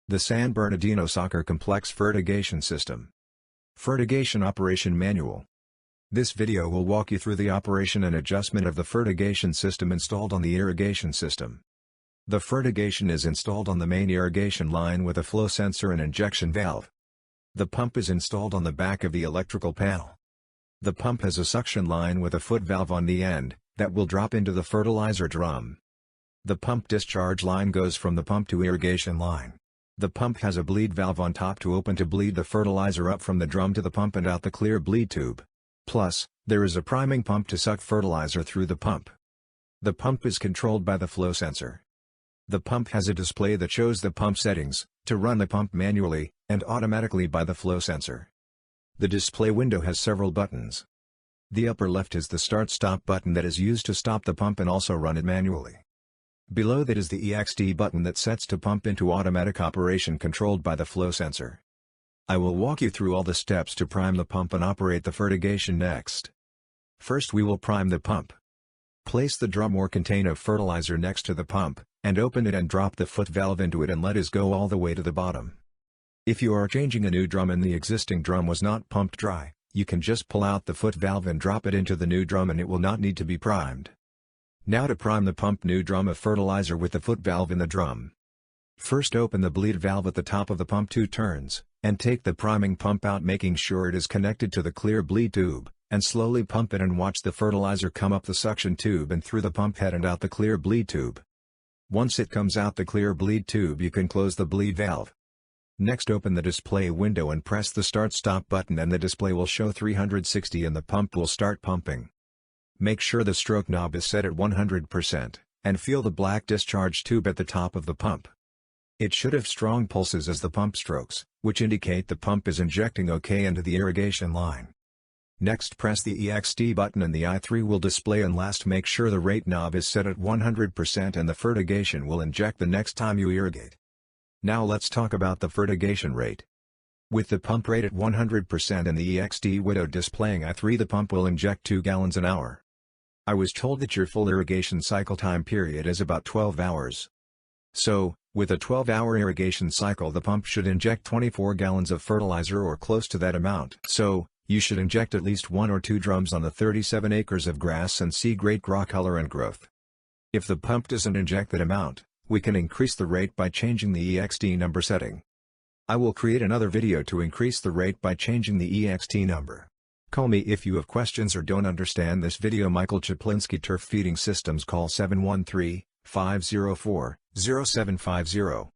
The San Bernardino Soccer Complex Fertigation System. Fertigation Operation Manual. This video will walk you through the operation and adjustment of the fertigation system installed on the irrigation system. The fertigation is installed on the main irrigation line with a flow sensor and injection valve. The pump is installed on the back of the electrical panel. The pump has a suction line with a foot valve on the end, that will drop into the fertilizer drum. The pump discharge line goes from the pump to irrigation line. The pump has a bleed valve on top to open to bleed the fertilizer up from the drum to the pump and out the clear bleed tube. Plus, there is a priming pump to suck fertilizer through the pump. The pump is controlled by the flow sensor. The pump has a display that shows the pump settings, to run the pump manually, and automatically by the flow sensor. The display window has several buttons. The upper left is the start-stop button that is used to stop the pump and also run it manually. Below that is the EXT button that sets to pump into automatic operation controlled by the flow sensor. I will walk you through all the steps to prime the pump and operate the fertigation next. First we will prime the pump. Place the drum or container of fertilizer next to the pump, and open it and drop the foot valve into it and let it go all the way to the bottom. If you are changing a new drum and the existing drum was not pumped dry, you can just pull out the foot valve and drop it into the new drum and it will not need to be primed. Now to prime the pump new drum of fertilizer with the foot valve in the drum. First open the bleed valve at the top of the pump 2 turns, and take the priming pump out making sure it is connected to the clear bleed tube, and slowly pump it and watch the fertilizer come up the suction tube and through the pump head and out the clear bleed tube. Once it comes out the clear bleed tube you can close the bleed valve. Next open the display window and press the start-stop button and the display will show 360 and the pump will start pumping. Make sure the stroke knob is set at 100%, and feel the black discharge tube at the top of the pump. It should have strong pulses as the pump strokes, which indicate the pump is injecting OK into the irrigation line. Next press the EXT button and the I3 will display and last make sure the rate knob is set at 100% and the fertigation will inject the next time you irrigate. Now let's talk about the fertigation rate. With the pump rate at 100% and the EXT window displaying I3 the pump will inject 2 gallons an hour. I was told that your full irrigation cycle time period is about 12 hours. So, with a 12-hour irrigation cycle the pump should inject 24 gallons of fertilizer or close to that amount. So, you should inject at least 1 or 2 drums on the 37 acres of grass and see great color and growth. If the pump doesn't inject that amount, we can increase the rate by changing the EXT number setting. I will create another video to increase the rate by changing the EXT number. Call me if you have questions or don't understand this video. Michael Chaplinsky, Turf Feeding Systems. Call 713-504-0750.